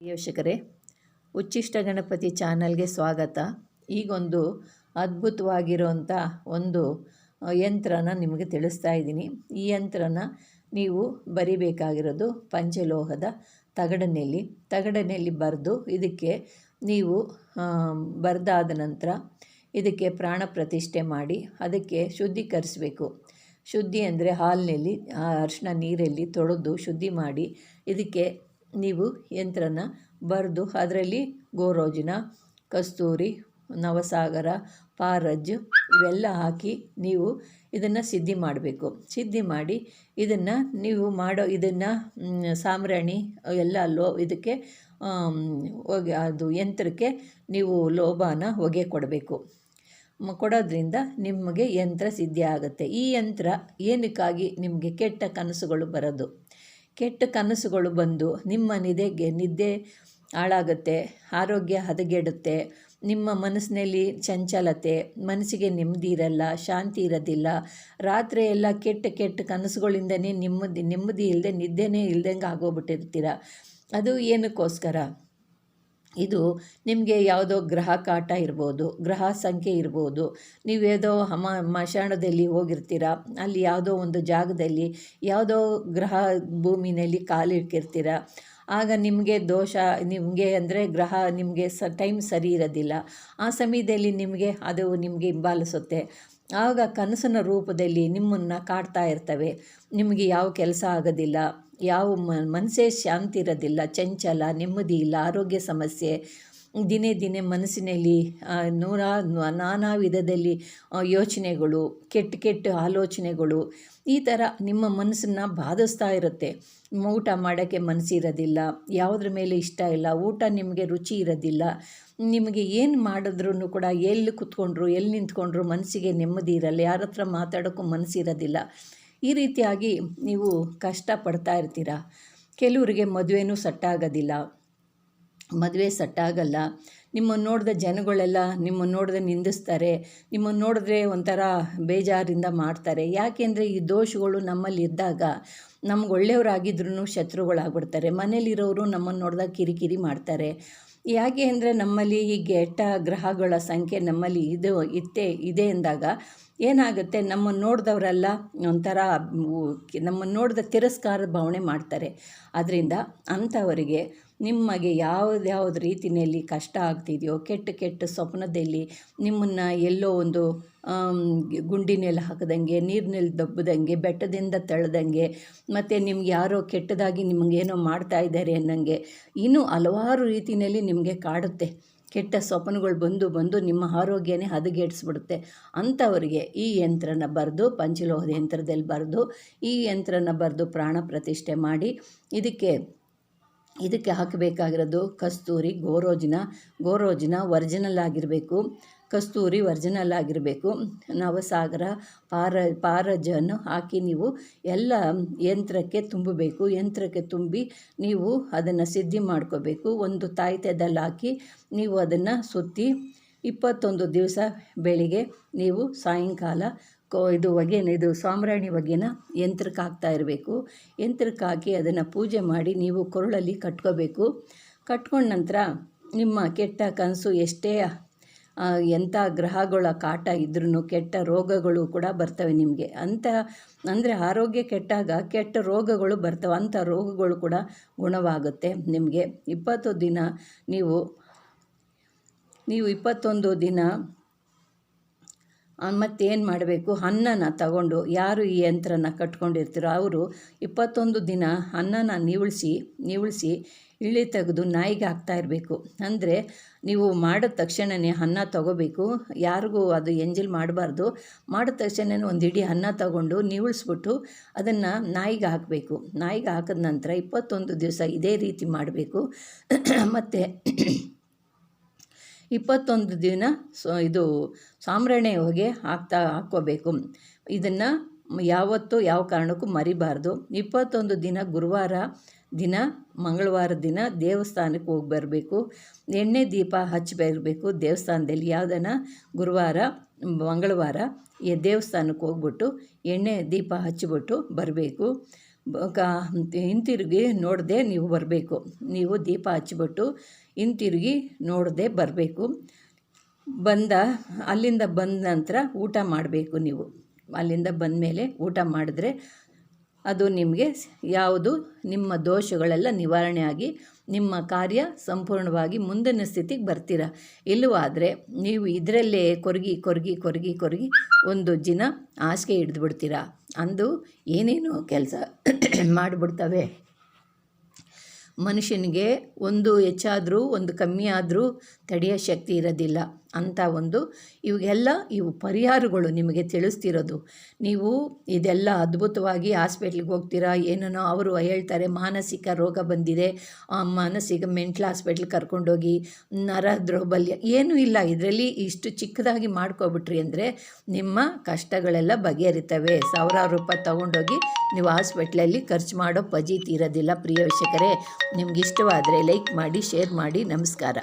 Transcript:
ವೀಕ್ಷಕರೇ, ಉಚ್ಚಿಷ್ಟ ಗಣಪತಿ ಚಾನಲ್ಗೆ ಸ್ವಾಗತ. ಈಗೊಂದು ಅದ್ಭುತವಾಗಿರುವಂಥ ಒಂದು ಯಂತ್ರನ ನಿಮಗೆ ತಿಳಿಸ್ತಾ ಇದ್ದೀನಿ. ಈ ಯಂತ್ರನ ನೀವು ಬರಿಬೇಕಾಗಿರೋದು ಪಂಚಲೋಹದ ತಗಡಿನಲ್ಲಿ ಬರೆದು ಇದಕ್ಕೆ ನೀವು ಬರೆದಾದ ನಂತರ ಇದಕ್ಕೆ ಪ್ರಾಣ ಪ್ರತಿಷ್ಠೆ ಮಾಡಿ ಅದಕ್ಕೆ ಶುದ್ಧೀಕರಿಸಬೇಕು. ಶುದ್ಧಿ ಅಂದರೆ ಹಾಲಿನಲ್ಲಿ ಅರಿಶಿನ ನೀರಲ್ಲಿ ತೊಳೆದು ಶುದ್ಧಿ ಮಾಡಿ ಇದಕ್ಕೆ ನೀವು ಯಂತ್ರನ ಬರೆದು ಅದರಲ್ಲಿ ಗೋರೋಜಿನ, ಕಸ್ತೂರಿ, ನವಸಾಗರ, ಪಾರಜ್ ಇವೆಲ್ಲ ಹಾಕಿ ನೀವು ಇದನ್ನು ಸಿದ್ಧಿ ಮಾಡಬೇಕು. ಸಿದ್ಧಿ ಮಾಡಿ ಇದನ್ನು ನೀವು ಇದನ್ನು ಸಾಂಬ್ರಾಣಿ ಎಲ್ಲ ಇದಕ್ಕೆ ಅದು ಯಂತ್ರಕ್ಕೆ ನೀವು ಲೋಭಾನ ಹೊಗೆ ಕೊಡಬೇಕು. ಕೊಡೋದ್ರಿಂದ ನಿಮಗೆ ಯಂತ್ರ ಸಿದ್ಧಿ ಆಗುತ್ತೆ. ಈ ಯಂತ್ರ ಏನಕ್ಕಾಗಿ ನಿಮಗೆ ಕೆಟ್ಟ ಕನಸುಗಳು ಬರೋದು, ಕೆಟ್ಟ ಕನಸುಗಳು ಬಂದು ನಿಮ್ಮ ನಿದ್ದೆ ಹಾಳಾಗುತ್ತೆ, ಆರೋಗ್ಯ ಹದಗೆಡುತ್ತೆ, ನಿಮ್ಮ ಮನಸ್ಸಿನಲ್ಲಿ ಚಂಚಲತೆ, ಮನಸ್ಸಿಗೆ ನೆಮ್ಮದಿ ಇರಲ್ಲ, ಶಾಂತಿ ಇರೋದಿಲ್ಲ, ರಾತ್ರಿ ಎಲ್ಲ ಕೆಟ್ಟ ಕನಸುಗಳಿಂದನೇ ನೆಮ್ಮದಿ ಇಲ್ಲದೆ ನಿದ್ದೆನೇ ಇಲ್ದಂಗೆ ಆಗೋಗ್ಬಿಟ್ಟಿರ್ತೀರ. ಅದು ಏನಕ್ಕೋಸ್ಕರ? ಇದು ನಿಮಗೆ ಯಾವುದೋ ಗ್ರಹ ಕಾಟ ಇರ್ಬೋದು, ಗ್ರಹ ಸಂಖ್ಯೆ ಇರ್ಬೋದು. ನೀವೇದೋ ಮಶಾಣದಲ್ಲಿ ಹೋಗಿರ್ತೀರ, ಅಲ್ಲಿ ಯಾವುದೋ ಒಂದು ಜಾಗದಲ್ಲಿ ಯಾವುದೋ ಗ್ರಹ ಭೂಮಿನಲ್ಲಿ ಕಾಲಿಟ್ಟಿರ್ತೀರ. ಆಗ ನಿಮಗೆ ದೋಷ, ನಿಮಗೆ ಅಂದರೆ ಗ್ರಹ ನಿಮಗೆ ಟೈಮ್ ಸರಿ ಇರೋದಿಲ್ಲ. ಆ ಸಮಯದಲ್ಲಿ ಅದು ನಿಮಗೆ ಹಿಂಬಾಲಿಸುತ್ತೆ. ಆಗ ಕನಸಿನ ರೂಪದಲ್ಲಿ ನಿಮ್ಮನ್ನು ಕಾಡ್ತಾ ಇರ್ತವೆ. ನಿಮಗೆ ಯಾವ ಕೆಲಸ ಆಗೋದಿಲ್ಲ, ಯಾವ ಮನಸ್ಸೇ ಶಾಂತಿ ಇರೋದಿಲ್ಲ, ಚಂಚಲ, ನೆಮ್ಮದಿ ಇಲ್ಲ, ಆರೋಗ್ಯ ಸಮಸ್ಯೆ, ದಿನೇ ಮನಸ್ಸಿನಲ್ಲಿ ನಾನಾ ವಿಧದಲ್ಲಿ ಯೋಚನೆಗಳು, ಕೆಟ್ಟ ಆಲೋಚನೆಗಳು ಈ ಥರ ನಿಮ್ಮ ಮನಸ್ಸನ್ನು ಬಾಧಿಸ್ತಾ ಇರುತ್ತೆ. ಊಟ ಮಾಡೋಕ್ಕೆ ಮನಸ್ಸಿರೋದಿಲ್ಲ, ಯಾವುದ್ರ ಮೇಲೆ ಇಷ್ಟ ಇಲ್ಲ, ಊಟ ನಿಮಗೆ ರುಚಿ ಇರೋದಿಲ್ಲ, ನಿಮಗೆ ಏನು ಮಾಡಿದ್ರೂ ಕೂಡ ಎಲ್ಲಿ ಕೂತ್ಕೊಂಡ್ರು ಎಲ್ಲಿ ನಿಂತ್ಕೊಂಡ್ರು ಮನಸ್ಸಿಗೆ ನೆಮ್ಮದಿ ಇರಲ್ಲ, ಯಾರ ಹತ್ರ ಮಾತಾಡೋಕ್ಕೂ ಮನಸ್ಸಿರೋದಿಲ್ಲ. ಈ ರೀತಿಯಾಗಿ ನೀವು ಕಷ್ಟಪಡ್ತಾ ಇರ್ತೀರ. ಕೆಲವರಿಗೆ ಮದುವೆನೂ ಸಟ್ಟಾಗೋದಿಲ್ಲ, ಮದುವೆ ಸಟ್ಟಾಗಲ್ಲ. ನಿಮ್ಮನ್ನು ನೋಡಿದ ಜನಗಳೆಲ್ಲ ನಿಮ್ಮನ್ನು ನೋಡಿದ್ರೆ ನಿಂದಿಸ್ತಾರೆ, ನಿಮ್ಮನ್ನು ನೋಡಿದ್ರೆ ಒಂಥರ ಬೇಜಾರಿಂದ ಮಾಡ್ತಾರೆ. ಯಾಕೆಂದರೆ ಈ ದೋಷಗಳು ನಮ್ಮಲ್ಲಿ ಇದ್ದಾಗ ನಮ್ಗೆ ಒಳ್ಳೆಯವರಾಗಿದ್ರೂ ಶತ್ರುಗಳಾಗ್ಬಿಡ್ತಾರೆ. ಮನೇಲಿರೋರು ನಮ್ಮನ್ನು ನೋಡಿದಾಗ ಕಿರಿಕಿರಿ ಮಾಡ್ತಾರೆ. ಯಾಕೆ ಅಂದರೆ ನಮ್ಮಲ್ಲಿ ಈ ಕೆಟ್ಟ ಗ್ರಹಗಳ ಸಂಖ್ಯೆ ನಮ್ಮಲ್ಲಿ ಇದೆ ಎಂದಾಗ ಏನಾಗುತ್ತೆ, ನಮ್ಮನ್ನು ನೋಡಿದವರೆಲ್ಲ ಒಂಥರ ನಮ್ಮನ್ನು ನೋಡಿದ ತಿರಸ್ಕಾರದ ಭಾವನೆ ಮಾಡ್ತಾರೆ. ಅದರಿಂದ ಅಂಥವರಿಗೆ ನಿಮಗೆ ಯಾವ್ದು ರೀತಿಯಲ್ಲಿ ಕಷ್ಟ ಆಗ್ತಿದೆಯೋ, ಕೆಟ್ಟ ಸ್ವಪ್ನದಲ್ಲಿ ನಿಮ್ಮನ್ನು ಎಲ್ಲೋ ಒಂದು ಗುಂಡಿನಲ್ಲಿ ಹಾಕದಂಗೆ, ನೀರಿನಲ್ಲಿ ದಬ್ಬದಂಗೆ, ಬೆಟ್ಟದಿಂದ ತಳ್ಳದಂಗೆ, ಮತ್ತು ನಿಮ್ಗೆ ಯಾರೋ ಕೆಟ್ಟದಾಗಿ ನಿಮಗೇನೋ ಮಾಡ್ತಾ ಇದ್ದಾರೆ ಅನ್ನಂಗೆ ಇನ್ನೂ ಹಲವಾರು ರೀತಿಯಲ್ಲಿ ನಿಮಗೆ ಕಾಡುತ್ತೆ. ಕೆಟ್ಟ ಸ್ವಪ್ನಗಳು ಬಂದು ನಿಮ್ಮ ಆರೋಗ್ಯನೇ ಹದಗೆಡಿಸ್ಬಿಡುತ್ತೆ. ಅಂಥವರಿಗೆ ಈ ಯಂತ್ರನ ಬರೆದು, ಪಂಚಲೋಹದ ಯಂತ್ರದಲ್ಲಿ ಬರೆದು ಈ ಯಂತ್ರನ ಬರೆದು ಪ್ರಾಣ ಪ್ರತಿಷ್ಠೆ ಮಾಡಿ ಇದಕ್ಕೆ ಹಾಕಬೇಕಾಗಿರೋದು ಕಸ್ತೂರಿ, ಗೋರೋಜಿನ ಒರಿಜಿನಲ್ ಆಗಿರಬೇಕು, ಕಸ್ತೂರಿ ಒರಿಜಿನಲ್ ಆಗಿರಬೇಕು, ನವಸಾಗರ, ಪಾರಜನ್ನು ಹಾಕಿ ನೀವು ಎಲ್ಲ ಯಂತ್ರಕ್ಕೆ ತುಂಬಬೇಕು. ಯಂತ್ರಕ್ಕೆ ತುಂಬಿ ನೀವು ಅದನ್ನು ಸಿದ್ಧಿ ಮಾಡ್ಕೋಬೇಕು. ಒಂದು ತಾಯ್ತೆದಲ್ಲಿ ಹಾಕಿ ನೀವು ಅದನ್ನು ಸುತ್ತಿ 21 ದಿವಸ ಬೆಳಿಗ್ಗೆ ನೀವು ಸಾಯಂಕಾಲ ಇದು ಸಾಂಬ್ರಾಣಿ ಹೊಗೆನ ಯಂತ್ರಕ್ಕೆ ಹಾಕ್ತಾ ಇರಬೇಕು. ಯಂತ್ರಕ್ಕೆ ಹಾಕಿ ಅದನ್ನು ಪೂಜೆ ಮಾಡಿ ನೀವು ಕೊರಳಲ್ಲಿ ಕಟ್ಕೋಬೇಕು. ಕಟ್ಕೊಂಡ ನಂತರ ನಿಮ್ಮ ಕೆಟ್ಟ ಕನಸು ಎಷ್ಟೇ ಎಂಥ ಗ್ರಹಗಳ ಕಾಟ ಇದ್ರೂ ಕೆಟ್ಟ ರೋಗಗಳು ಕೂಡ ಬರ್ತವೆ ನಿಮಗೆ. ಅಂದರೆ ಆರೋಗ್ಯ ಕೆಟ್ಟಾಗ ಕೆಟ್ಟ ರೋಗಗಳು ಬರ್ತವೆ. ಅಂಥ ರೋಗಗಳು ಕೂಡ ಗುಣವಾಗುತ್ತೆ ನಿಮಗೆ. 20 ದಿನ ನೀವು 21 ದಿನ ಮತ್ತೇನು ಮಾಡಬೇಕು, ಅನ್ನನ ತಗೊಂಡು ಯಾರು ಈ ಯಂತ್ರನ ಕಟ್ಕೊಂಡಿರ್ತೀರೋ ಅವರು 21 ದಿನ ಅನ್ನನ ನೀವಳಿಸಿ ಇಳಿ ತೆಗೆದು ನಾಯಿಗೆ ಹಾಕ್ತಾ ಇರಬೇಕು. ಅಂದರೆ ನೀವು ಮಾಡಿದ ತಕ್ಷಣವೇ ಅನ್ನ ತಗೋಬೇಕು, ಯಾರಿಗೂ ಅದು ಎಂಜಲ್ ಮಾಡಬಾರ್ದು. ಮಾಡಿದ ತಕ್ಷಣವೇ ಒಂದು ಇಡೀ ಅನ್ನ ತಗೊಂಡು ನೀವಳಿಸ್ಬಿಟ್ಟು ಅದನ್ನು ನಾಯಿಗೆ ಹಾಕಬೇಕು. ನಾಯಿಗೆ ಹಾಕಿದ ನಂತರ 21 ದಿವಸ ಇದೇ ರೀತಿ ಮಾಡಬೇಕು. ಮತ್ತು 21 ದಿನ ಇದು ಸಾಂಬ್ರಾಣಿ ಹೊಗೆ ಹಾಕ್ಕೋಬೇಕು. ಇದನ್ನು ಯಾವತ್ತೂ ಯಾವ ಕಾರಣಕ್ಕೂ ಮರಿಬಾರ್ದು. 21 ದಿನ ಗುರುವಾರ ದಿನ, ಮಂಗಳವಾರ ದಿನ ದೇವಸ್ಥಾನಕ್ಕೆ ಹೋಗಿ ಬರಬೇಕು. ಎಣ್ಣೆ ದೀಪ ಹಚ್ಚಬೇಕು ದೇವಸ್ಥಾನದಲ್ಲಿ. ಯಾವುದನ್ನು ಗುರುವಾರ ಮಂಗಳವಾರ ದೇವಸ್ಥಾನಕ್ಕೆ ಹೋಗ್ಬಿಟ್ಟು ಎಣ್ಣೆ ದೀಪ ಹಚ್ಚಿಬಿಟ್ಟು ಬರಬೇಕು. ಹಿಂತಿರುಗಿ ನೋಡದೆ ನೀವು ಬರಬೇಕು. ನೀವು ದೀಪ ಹಚ್ಚಿಬಿಟ್ಟು ಹಿಂತಿರುಗಿ ನೋಡದೆ ಬರಬೇಕು. ಅಲ್ಲಿಂದ ಬಂದ ನಂತರ ಊಟ ಮಾಡಬೇಕು. ನೀವು ಅಲ್ಲಿಂದ ಬಂದ ಮೇಲೆ ಊಟ ಮಾಡಿದ್ರೆ ಅದು ನಿಮಗೆ ಯಾವುದು ನಿಮ್ಮ ದೋಷಗಳೆಲ್ಲ ನಿವಾರಣೆ ಆಗಿ ನಿಮ್ಮ ಕಾರ್ಯ ಸಂಪೂರ್ಣವಾಗಿ ಮುಂದಿನ ಸ್ಥಿತಿಗೆ ಬರ್ತೀರ. ಇಲ್ಲವಾದರೆ ನೀವು ಇದರಲ್ಲೇ ಕೊರಗಿ ಒಂದು ದಿನ ಹಾಸಿಗೆ ಹಿಡಿದು ಬಿಡ್ತೀರ. ಅಂದು ಏನೇನು ಕೆಲಸ ಮಾಡಿಬಿಡ್ತವೆ. ಮನುಷ್ಯನಿಗೆ ಒಂದು ಹೆಚ್ಚಾದರೂ ಒಂದು ಕಮ್ಮಿ ಆದರೂ ತಡೆಯೋ ಶಕ್ತಿ ಇರೋದಿಲ್ಲ. ಅಂಥ ಇವು ಪರಿಹಾರಗಳು ನಿಮಗೆ ತಿಳಿಸ್ತಿರೋದು. ನೀವು ಇದೆಲ್ಲ ಅದ್ಭುತವಾಗಿ ಹಾಸ್ಪಿಟ್ಲಿಗೆ ಹೋಗ್ತೀರಾ, ಏನೇನೋ ಅವರು ಹೇಳ್ತಾರೆ ಮಾನಸಿಕ ರೋಗ ಬಂದಿದೆ, ಮಾನಸಿಕ ಮೆಂಟ್ಲ್ ಹಾಸ್ಪಿಟ್ಲಿಗೆ ಕರ್ಕೊಂಡೋಗಿ ನರ ದೌರ್ಬಲ್ಯ ಏನೂ ಇಲ್ಲ. ಇದರಲ್ಲಿ ಇಷ್ಟು ಚಿಕ್ಕದಾಗಿ ಮಾಡ್ಕೊಬಿಟ್ರಿ ಅಂದರೆ ನಿಮ್ಮ ಕಷ್ಟಗಳೆಲ್ಲ ಬಗೆಹರಿತವೆ. ಸಾವಿರಾರು ರೂಪಾಯಿ ತೊಗೊಂಡೋಗಿ ನೀವು ಹಾಸ್ಪಿಟ್ಲಲ್ಲಿ ಖರ್ಚು ಮಾಡೋ ಪಜೀತಿ ಇರೋದಿಲ್ಲ. ಪ್ರಿಯ ವೀಕ್ಷಕರೇ, ನಿಮ್ಗೆ ಇಷ್ಟವಾದರೆ ಲೈಕ್ ಮಾಡಿ, ಶೇರ್ ಮಾಡಿ. ನಮಸ್ಕಾರ.